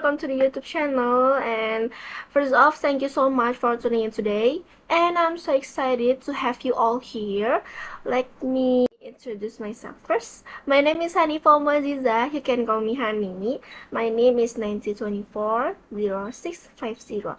welcome to the YouTube channel. And first off, thank you so much for tuning in today. And I'm so excited to have you all here. Let me introduce myself first. My name is Hani Aziza. You can call me Hani. My name is 90240650.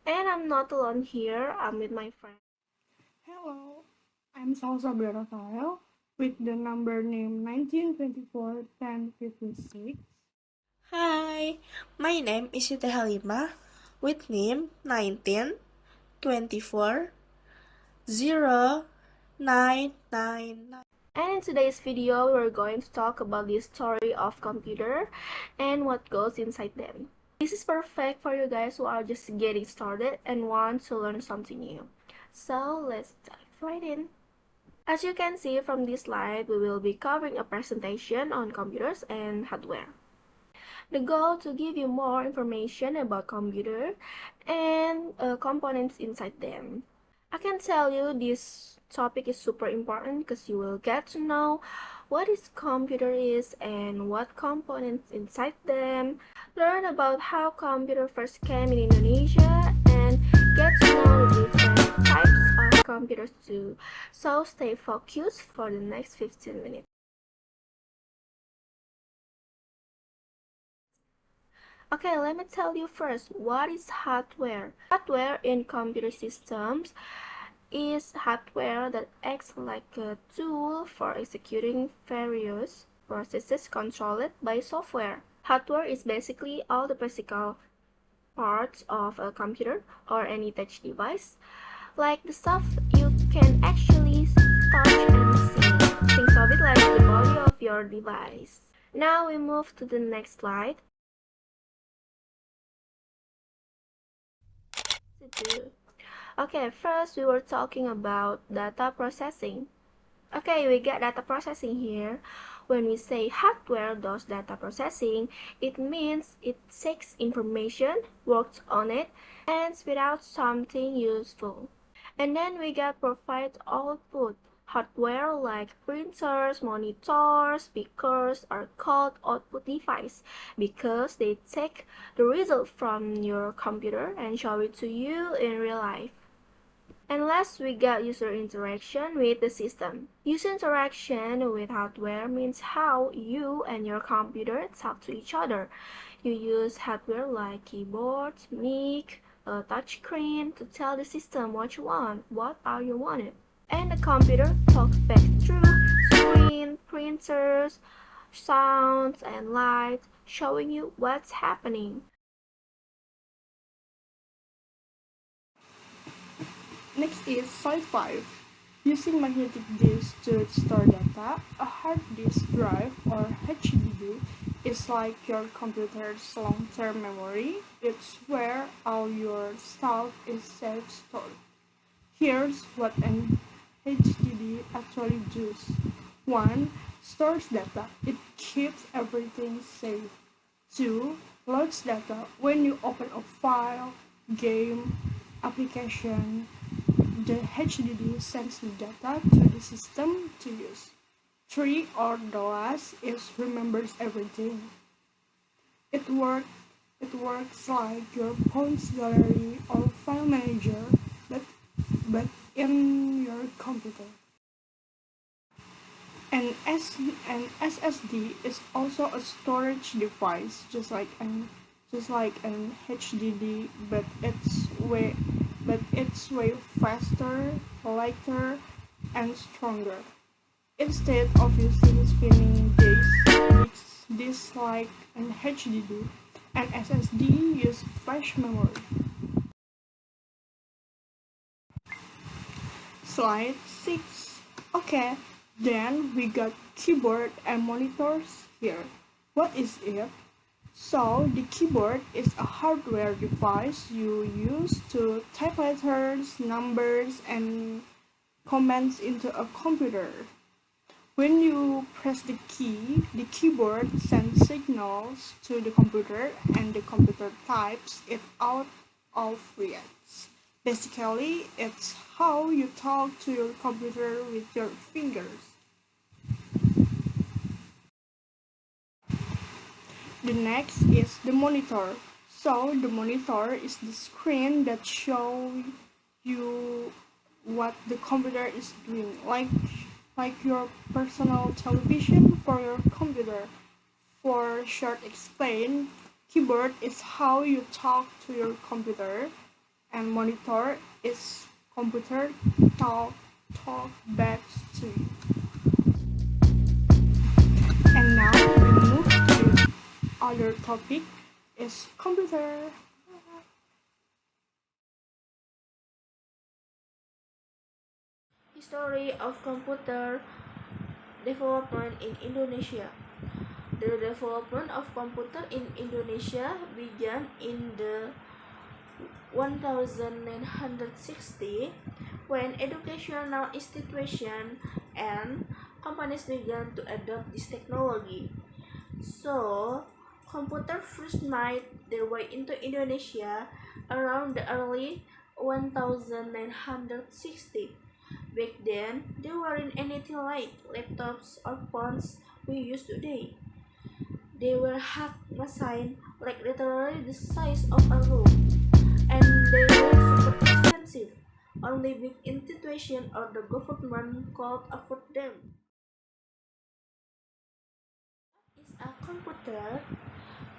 And I'm not alone here. I'm with my friend. Hello, I'm Salsa Rafael with the number name 1924-1056. Hi, my name is Siti Halimah with name 19 24 0999. And in today's video, we're going to talk about the story of computer and what goes inside them. This is perfect for you guys who are just getting started and want to learn something new. So let's dive right in. As you can see from this slide, we will be covering a presentation on computers and hardware. The goal to give you more information about computer and components inside them. I can tell you this topic is super important because you will get to know what is computer is and what components inside them, learn about how computer first came in Indonesia, and get to know the different types of computers too. So stay focused for the next 15 minutes. Okay, let me tell you first, what is hardware? Hardware in computer systems is hardware that acts like a tool for executing various processes controlled by software. Hardware is basically all the physical parts of a computer or any touch device, like the stuff you can actually touch and see. Think of it like the body of your device. Now we move to the next slide. Okay, first we were talking about data processing. Okay, we get data processing here. When we say hardware does data processing, it means it takes information, works on it, and spit out something useful. And then we get provide output. Hardware like printers, monitors, speakers are called output device because they take the result from your computer and show it to you in real life. And last, we got user interaction with the system. User interaction with hardware means how you and your computer talk to each other. You use hardware like keyboard, mic, a touchscreen to tell the system what you want, what are you wanted. And the computer talks back through screen, printers, sounds, and lights, showing you what's happening. Next is Site 5. Using magnetic disk to store data, a hard disk drive or HDD is like your computer's long-term memory. It's where all your stuff is safe stored. Here's what an HDD actually does. 1. Stores data. It keeps everything safe. 2. Loads data. When you open a file, game, application, the HDD sends the data to the system to use. 3. Or the last is remembers everything. It works like your phone's gallery or file manager, but in your computer. And an SSD is also a storage device, just like an HDD, but it's way faster, lighter, and stronger. Instead of using spinning disks like an HDD, an SSD uses flash memory. Slide 6. Okay, then we got keyboard and monitors here. What is it? So, the keyboard is a hardware device you use to type letters, numbers, and commands into a computer. When you press the key, the keyboard sends signals to the computer and the computer types it out of reads. Basically, it's how you talk to your computer with your fingers. The next is the monitor. So the monitor is the screen that shows you what the computer is doing, like your personal television for your computer. For short explain, keyboard is how you talk to your computer, and monitor is computer talk back to you. And now we move to the other topic is computer. History of computer development in Indonesia. The development of computer in Indonesia began in the 1960 when educational institutions and companies began to adopt this technology. So, computers first made their way into Indonesia around the early 1960. Back then, there weren't anything like laptops or phones we use today. They were hack machines, like literally the size of a room, and they were super expensive. Only big institutions or the government could afford them. Is a computer?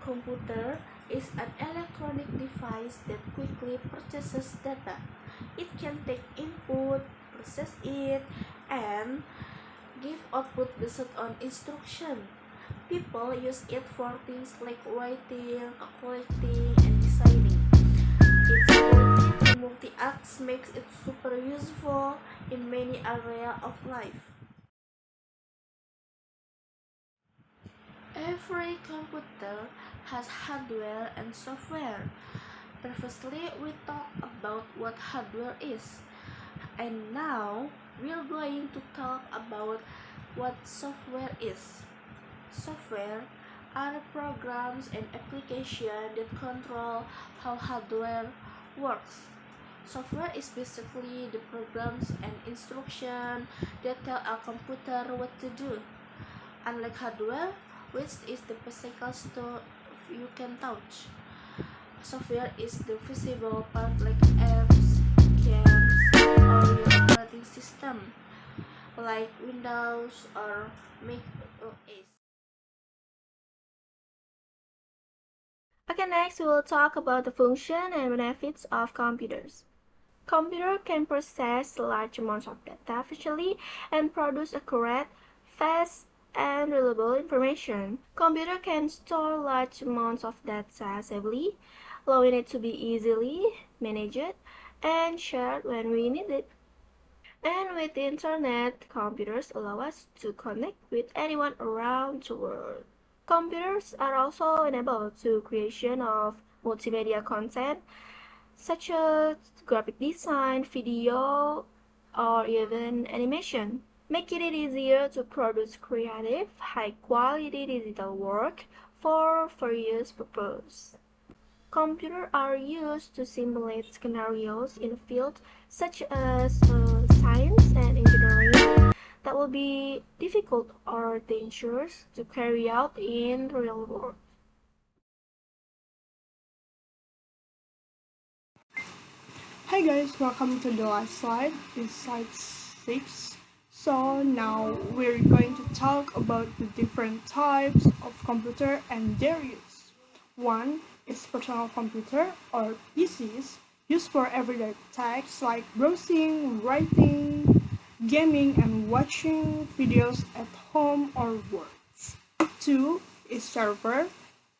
Computer is an electronic device that quickly processes data. It can take input, process it, and give output based on instruction. People use it for things like writing, calculating, and designing. Its ability to multi-task makes it super useful in many areas of life. Every computer has hardware and software. Previously, we talked about what hardware is, and now we're going to talk about what software is. Software are programs and applications that control how hardware works. Software is basically the programs and instructions that tell a computer what to do. Unlike hardware, which is the physical stuff you can touch, software is the visible part like apps, games, or your operating system, like Windows or Mac OS. Okay, next we will talk about the function and benefits of computers. Computer can process large amounts of data efficiently and produce accurate, fast, and reliable information. Computer can store large amounts of data safely, allowing it to be easily managed and shared when we need it. And with the internet, computers allow us to connect with anyone around the world. Computers are also enabled to creation of multimedia content such as graphic design, video, or even animation, making it easier to produce creative, high-quality digital work for various purposes. Computers are used to simulate scenarios in fields such as science and engineering that will be difficult or dangerous to carry out in real world. Hi guys, welcome to the last slide. It's slide 6. So now we're going to talk about the different types of computer and their use. One is personal computer or PCs used for everyday tasks like browsing, writing, gaming, and watching videos at home or work. Two is server,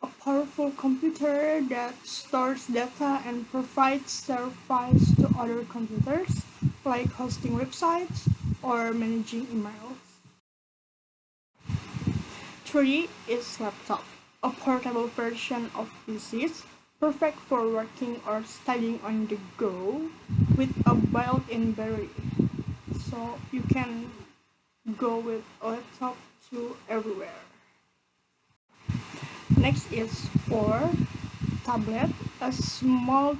a powerful computer that stores data and provides service to other computers, like hosting websites or managing emails. Three is laptop, a portable version of PCs, perfect for working or studying on the go with a built-in battery. So you can go with a laptop to everywhere. Next is for tablet, a small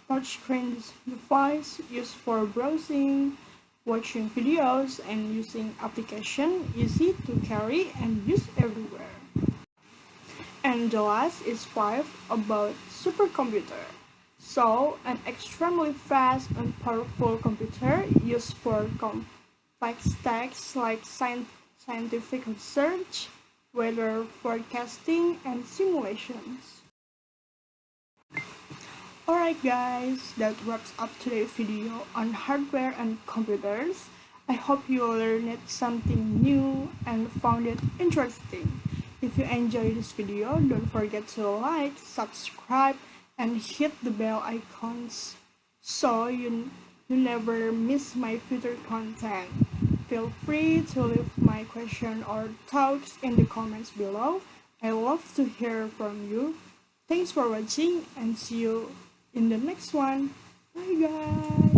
touchscreen device used for browsing, watching videos, and using application, easy to carry and use everywhere. And the last is 5 about supercomputer. So, an extremely fast and powerful computer used for complex tasks like scientific research, weather forecasting, and simulations. Alright guys, that wraps up today's video on hardware and computers. I hope you learned something new and found it interesting. If you enjoyed this video, don't forget to like, subscribe, and hit the bell icons so you never miss my future content. Feel free to leave my question or thoughts in the comments below. I love to hear from you. Thanks for watching and see you in the next one. Bye guys!